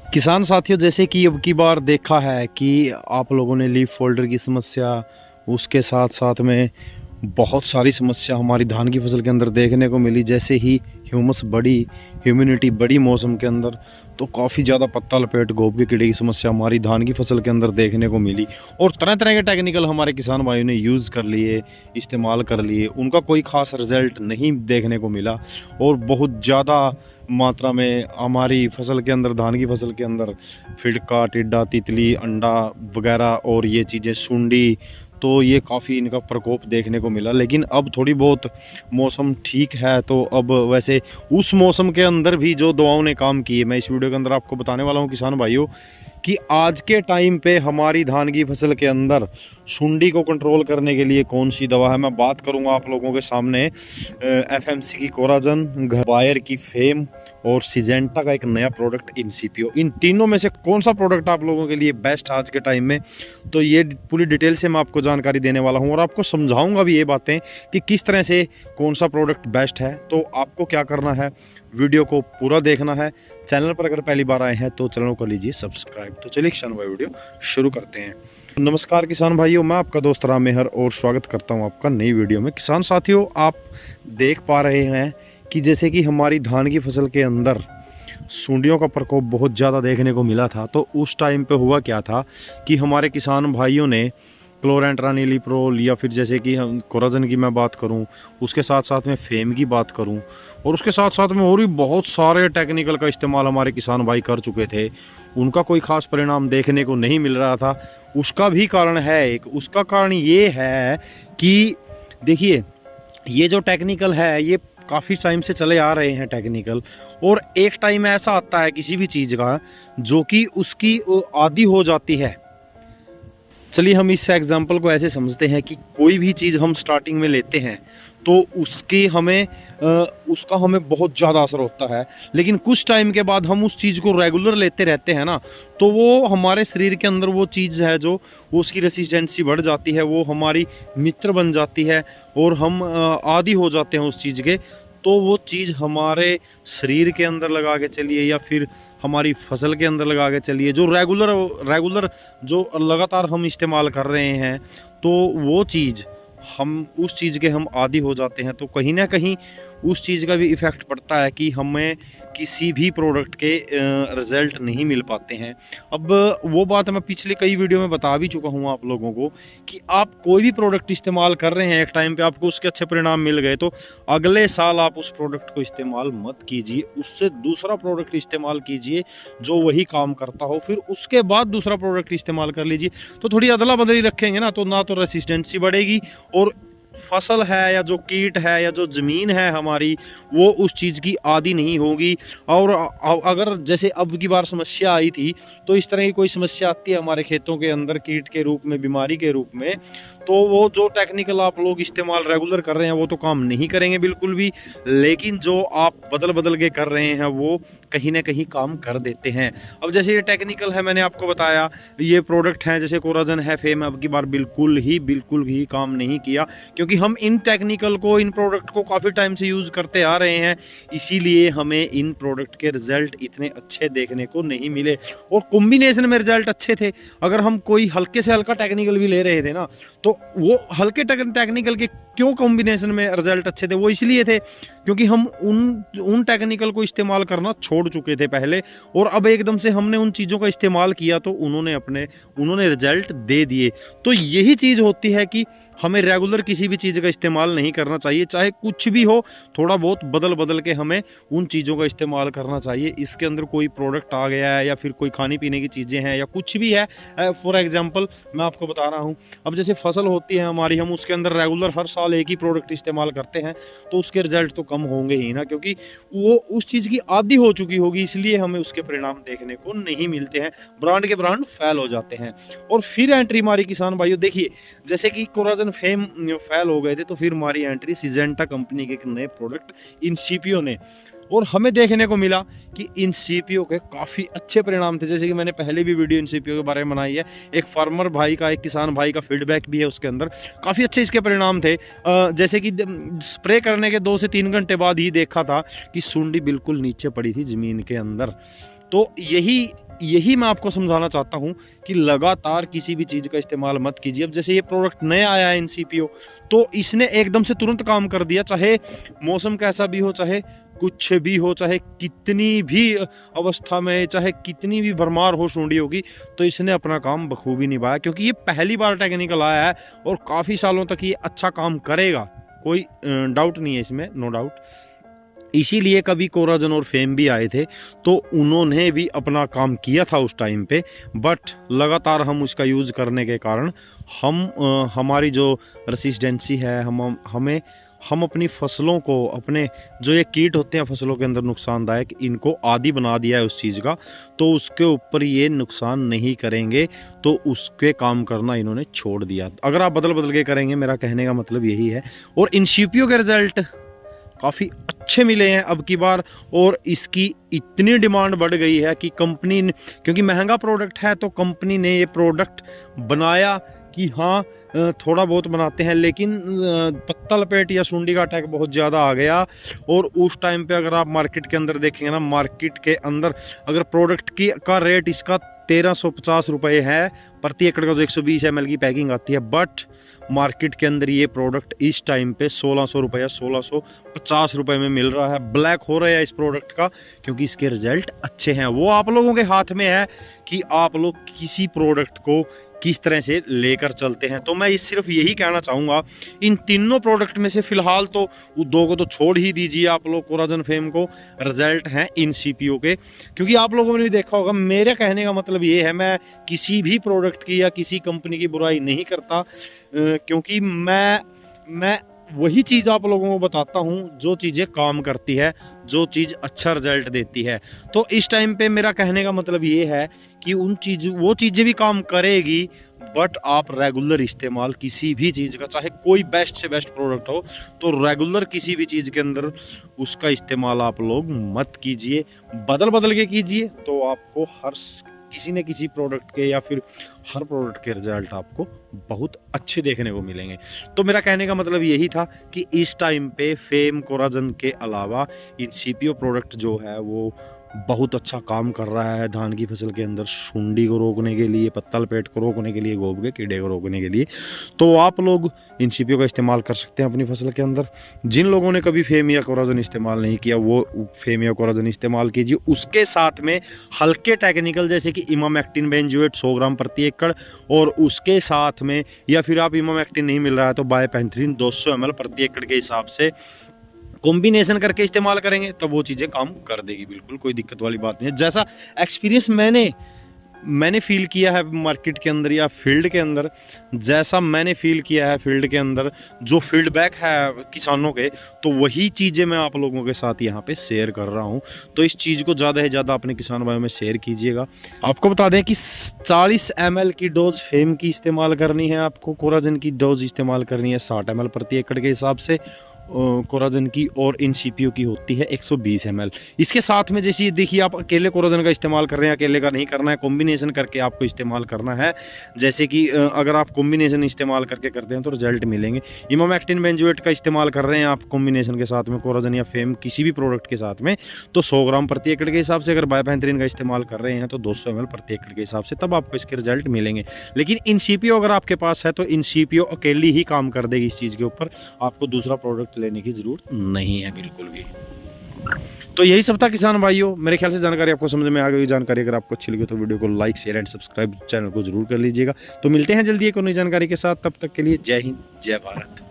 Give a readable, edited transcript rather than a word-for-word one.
किसान साथियों, जैसे कि अब की बार देखा है कि आप लोगों ने लीफ फोल्डर की समस्या, उसके साथ साथ में बहुत सारी समस्या हमारी धान की फसल के अंदर देखने को मिली। जैसे ही ह्यूमस बढ़ी, ह्यूमिडिटी बढ़ी मौसम के अंदर, तो काफ़ी ज़्यादा पत्ता लपेट गोभी के कीड़े की समस्या हमारी धान की फसल के अंदर देखने को मिली। और तरह तरह के टेक्निकल हमारे किसान भाइयों ने यूज़ कर लिए, इस्तेमाल कर लिए, उनका कोई ख़ास रिजल्ट नहीं देखने को मिला। और बहुत ज़्यादा मात्रा में हमारी फसल के अंदर, धान की फसल के अंदर फिड़का, टिड्डा, तितली, अंडा वगैरह और ये चीज़ें, सुंडी, तो ये काफ़ी इनका प्रकोप देखने को मिला। लेकिन अब थोड़ी बहुत मौसम ठीक है, तो अब वैसे उस मौसम के अंदर भी जो दवाओं ने काम किए, मैं इस वीडियो के अंदर आपको बताने वाला हूँ किसान भाइयों, कि आज के टाइम पे हमारी धान की फसल के अंदर सुंडी को कंट्रोल करने के लिए कौन सी दवा है। मैं बात करूंगा आप लोगों के सामने एफएमसी की कोराजन, बायर की फेम और सिजेंटा का एक नया प्रोडक्ट इनसीपीओ। इन तीनों में से कौन सा प्रोडक्ट आप लोगों के लिए बेस्ट आज के टाइम में, तो ये पूरी डिटेल से मैं आपको जानकारी देने वाला हूं और आपको समझाऊंगा भी ये बातें कि किस तरह से कौन सा प्रोडक्ट बेस्ट है। तो आपको क्या करना है, वीडियो को पूरा देखना है। चैनल पर अगर पहली बार आए हैं तो चैनल को लीजिए सब्सक्राइब। तो चलिए किसान भाई, वीडियो शुरू करते हैं। नमस्कार किसान भाइयों, मैं आपका दोस्त राम मेहर और स्वागत करता हूं आपका नई वीडियो में। किसान साथियों, आप देख पा रहे हैं कि जैसे कि हमारी धान की फसल के अंदर सुंडियों का प्रकोप बहुत ज़्यादा देखने को मिला था। तो उस टाइम पे हुआ क्या था कि हमारे किसान भाइयों ने क्लोरेंट्रानिलीप्रोल, या फिर जैसे कि हम कोराजन की मैं बात करूं, उसके साथ साथ में फेम की बात करूं, और उसके साथ साथ में और भी बहुत सारे टेक्निकल का इस्तेमाल हमारे किसान भाई कर चुके थे। उनका कोई ख़ास परिणाम देखने को नहीं मिल रहा था। उसका भी कारण है, उसका कारण ये है कि देखिए, ये जो टेक्निकल है ये काफ़ी टाइम से चले आ रहे हैं टेक्निकल, और एक टाइम ऐसा आता है किसी भी चीज़ का जो कि उसकी आदी हो जाती है। चलिए हम इस एग्जांपल को ऐसे समझते हैं कि कोई भी चीज़ हम स्टार्टिंग में लेते हैं तो उसका हमें बहुत ज़्यादा असर होता है, लेकिन कुछ टाइम के बाद हम उस चीज़ को रेगुलर लेते रहते हैं ना, तो वो हमारे शरीर के अंदर वो चीज़ है जो वो उसकी रेसिस्टेंसी बढ़ जाती है, वो हमारी मित्र बन जाती है और हम आदी हो जाते हैं उस चीज़ के। तो वो चीज़ हमारे शरीर के अंदर लगा के चलिए या फिर हमारी फसल के अंदर लगा के चलिए, जो रेगुलर जो लगातार हम इस्तेमाल कर रहे हैं, तो वो चीज़ हम उस चीज़ के हम आदी हो जाते हैं। तो कहीं ना कहीं उस चीज़ का भी इफ़ेक्ट पड़ता है कि हमें किसी भी प्रोडक्ट के रिज़ल्ट नहीं मिल पाते हैं। अब वो बात मैं पिछले कई वीडियो में बता भी चुका हूँ आप लोगों को कि आप कोई भी प्रोडक्ट इस्तेमाल कर रहे हैं, एक टाइम पे आपको उसके अच्छे परिणाम मिल गए, तो अगले साल आप उस प्रोडक्ट को इस्तेमाल मत कीजिए, उससे दूसरा प्रोडक्ट इस्तेमाल कीजिए जो वही काम करता हो, फिर उसके बाद दूसरा प्रोडक्ट इस्तेमाल कर लीजिए। तो थोड़ी अदला बदली रखेंगे ना, तो ना तो रेसिस्टेंसी बढ़ेगी और फसल है या जो कीट है या जो ज़मीन है हमारी, वो उस चीज़ की आदी नहीं होगी। और अगर जैसे अब की बार समस्या आई थी, तो इस तरह की कोई समस्या आती है हमारे खेतों के अंदर कीट के रूप में, बीमारी के रूप में, तो वो जो टेक्निकल आप लोग इस्तेमाल रेगुलर कर रहे हैं वो तो काम नहीं करेंगे बिल्कुल भी, लेकिन जो आप बदल बदल के कर रहे हैं वो कहीं ना कहीं काम कर देते हैं। अब जैसे ये टेक्निकल है, मैंने आपको बताया, ये प्रोडक्ट हैं जैसे कोराजन है, फेम, अब की बार बिल्कुल ही काम नहीं किया, क्योंकि हम इन टेक्निकल को, इन प्रोडक्ट को काफ़ी टाइम से यूज़ करते आ रहे हैं, इसीलिए हमें इन प्रोडक्ट के रिजल्ट इतने अच्छे देखने को नहीं मिले। और कॉम्बिनेशन में रिजल्ट अच्छे थे। अगर हम कोई हल्के से हल्का टेक्निकल भी ले रहे थे ना, तो वो हल्के टेक्निकल के क्यों कॉम्बिनेशन में रिजल्ट अच्छे थे, वो इसलिए थे क्योंकि हम उन टेक्निकल को इस्तेमाल करना छोड़ चुके थे पहले, और अब एकदम से हमने उन चीज़ों का इस्तेमाल किया तो उन्होंने रिजल्ट दे दिए। तो यही चीज़ होती है कि हमें रेगुलर किसी भी चीज़ का इस्तेमाल नहीं करना चाहिए, चाहे कुछ भी हो, थोड़ा बहुत बदल के हमें उन चीज़ों का इस्तेमाल करना चाहिए। इसके अंदर कोई प्रोडक्ट आ गया है या फिर कोई खाने पीने की चीज़ें हैं या कुछ भी है, फॉर एग्जांपल मैं आपको बता रहा हूँ, अब जैसे फसल होती है हमारी, हम उसके अंदर रेगुलर हर साल एक ही प्रोडक्ट इस्तेमाल करते हैं, तो उसके रिजल्ट तो कम होंगे ही ना, क्योंकि वो उस चीज़ की आदी हो चुकी होगी, इसलिए हमें उसके परिणाम देखने को नहीं मिलते हैं, ब्रांड के ब्रांड फेल हो जाते हैं। और फिर एंट्री मारी किसान भाइयों, देखिए जैसे कि कोराजन फेम फेल हो गए थे, तो फिर हमारी एंट्री सिजेंटा कंपनी के एक नए प्रोडक्ट इनसीपीओ ने, और हमें देखने को मिला कि इनसीपीओ के काफ़ी अच्छे परिणाम थे। जैसे कि मैंने पहले भी वीडियो इनसीपीओ के बारे में बनाई है, एक फार्मर भाई का, एक किसान भाई का फीडबैक भी है उसके अंदर, काफ़ी अच्छे इसके परिणाम थे। जैसे कि स्प्रे करने के 2 से 3 घंटे बाद ही देखा था कि सुंडी बिल्कुल नीचे पड़ी थी ज़मीन के अंदर। तो यही यही मैं आपको समझाना चाहता हूँ कि लगातार किसी भी चीज़ का इस्तेमाल मत कीजिए। अब जैसे ये प्रोडक्ट नया आया है इनसीपीओ, तो इसने एकदम से तुरंत काम कर दिया, चाहे मौसम कैसा भी हो, चाहे कुछ भी हो, चाहे कितनी भी अवस्था में, चाहे कितनी भी भरमार हो सूंडी होगी, तो इसने अपना काम बखूबी निभाया। क्योंकि ये पहली बार टेक्निकल आया है और काफ़ी सालों तक ये अच्छा काम करेगा, कोई डाउट नहीं है इसमें, नो डाउट। इसीलिए कभी कोराजन और फेम भी आए थे तो उन्होंने भी अपना काम किया था उस टाइम पे, बट लगातार हम उसका यूज़ करने के कारण हमारी जो रेसिस्टेंसी है, हम अपनी फसलों को, अपने जो ये कीट होते हैं फसलों के अंदर नुकसानदायक, इनको आदी बना दिया है उस चीज़ का, तो उसके ऊपर ये नुकसान नहीं करेंगे, तो उसके काम करना इन्होंने छोड़ दिया। अगर आप बदल बदल के करेंगे, मेरा कहने का मतलब यही है। और इनसीपियो के रिजल्ट काफ़ी अच्छे मिले हैं अब की बार, और इसकी इतनी डिमांड बढ़ गई है कि कंपनी, क्योंकि महंगा प्रोडक्ट है, तो कंपनी ने ये प्रोडक्ट बनाया कि हाँ थोड़ा बहुत बनाते हैं, लेकिन पत्ता लपेट या सुंडी का अटैक बहुत ज़्यादा आ गया। और उस टाइम पे अगर आप मार्केट के अंदर देखेंगे ना, मार्केट के अंदर अगर प्रोडक्ट का रेट इसका 1350 रुपये है प्रति एकड़ का, जो 120 ml की पैकिंग आती है, बट मार्केट के अंदर ये प्रोडक्ट इस टाइम पे 1600 रुपये, 1650 रुपये में मिल रहा है। ब्लैक हो रहा है इस प्रोडक्ट का, क्योंकि इसके रिजल्ट अच्छे हैं। वो आप लोगों के हाथ में है कि आप लोग किसी प्रोडक्ट को किस तरह से लेकर चलते हैं। तो मैं सिर्फ यही कहना चाहूँगा, इन तीनों प्रोडक्ट में से फिलहाल तो दो को तो छोड़ ही दीजिए आप लोग, कोराजन फेम को। रिजल्ट हैं इनसीपियो के, क्योंकि आप लोगों ने भी देखा होगा। मेरे कहने का मतलब ये है, मैं किसी भी प्रोडक्ट की या किसी कंपनी की बुराई नहीं करता, क्योंकि मैं वही चीज़ आप लोगों को बताता हूँ जो चीज़ें काम करती है, जो चीज़ अच्छा रिजल्ट देती है। तो इस टाइम पे मेरा कहने का मतलब ये है कि वो चीज़ें भी काम करेगी, बट आप रेगुलर इस्तेमाल किसी भी चीज़ का, चाहे कोई बेस्ट से बेस्ट प्रोडक्ट हो, तो रेगुलर किसी भी चीज़ के अंदर उसका इस्तेमाल आप लोग मत कीजिए, बदल बदल के कीजिए। तो आपको किसी न किसी प्रोडक्ट के या फिर हर प्रोडक्ट के रिजल्ट आपको बहुत अच्छे देखने को मिलेंगे। तो मेरा कहने का मतलब यही था कि इस टाइम पे फेम, कोराजन के अलावा इनसीपियो प्रोडक्ट जो है वो बहुत अच्छा काम कर रहा है धान की फसल के अंदर, सुंडी को रोकने के लिए, पत्ता लपेट को रोकने के लिए, गोब के कीड़े को रोकने के लिए। तो आप लोग इनसीपियो का इस्तेमाल कर सकते हैं अपनी फसल के अंदर। जिन लोगों ने कभी फेम या कोराजन इस्तेमाल नहीं किया, वो फेम या कोराजन इस्तेमाल कीजिए। उसके साथ में हल्के टेक्निकल जैसे कि इमामेक्टिन बेंजोएट 100 ग्राम प्रति एकड़, और उसके साथ में, या फिर आप इमामेक्टिन नहीं मिल रहा है तो बायपेंथ्रीन 200 ml प्रति एकड़ के हिसाब से कॉम्बिनेशन करके इस्तेमाल करेंगे, तब वो चीज़ें काम कर देगी। बिल्कुल कोई दिक्कत वाली बात नहीं है। जैसा एक्सपीरियंस मैंने फील किया है मार्केट के अंदर या फील्ड के अंदर, जैसा मैंने फील किया है फील्ड के अंदर, जो फीडबैक है किसानों के, तो वही चीज़ें मैं आप लोगों के साथ यहाँ पे शेयर कर रहा हूँ। तो इस चीज़ को ज़्यादा से ज़्यादा अपने किसान भाइयों में शेयर कीजिएगा। आपको बता दें कि 40 ml की डोज फेम की इस्तेमाल करनी है, आपको कोराजन की डोज इस्तेमाल करनी है 60 ml प्रति एकड़ के हिसाब से कोराजन की, और इनसीपियो की होती है 120 ml। इसके साथ में जैसे देखिए, आप अकेले कोराजन का इस्तेमाल कर रहे हैं, अकेले का नहीं करना है, कॉम्बिनेशन करके आपको इस्तेमाल करना है। जैसे कि अगर आप कॉम्बिनेशन इस्तेमाल करके करते हैं तो रिजल्ट मिलेंगे। इमामेक्टिन बेंजोएट का इस्तेमाल कर रहे हैं आप कॉम्बिनेशन के साथ में, कोराजन या फेम किसी भी प्रोडक्ट के साथ में, तो 100 ग्राम प्रति एकड़ के हिसाब से। अगर बायपेंथ्रीन का इस्तेमाल कर रहे हैं तो 200 ml प्रति एकड़ के हिसाब से, तब आपको इसके रिजल्ट मिलेंगे। लेकिन इनसीपियो अगर आपके पास है तो इनसीपियो अकेली ही काम कर देगी इस चीज़ के ऊपर, आपको दूसरा प्रोडक्ट लेने की जरूरत नहीं है बिल्कुल भी। तो यही सब था किसान भाइयों, मेरे ख्याल से जानकारी आपको समझ में आ गई। जानकारी अगर आपको अच्छी लगी तो वीडियो को like, share and subscribe channel को जरूर कर लीजिएगा। तो मिलते हैं जल्दी एक और नई जानकारी के साथ, तब तक के लिए जय हिंद, जय भारत।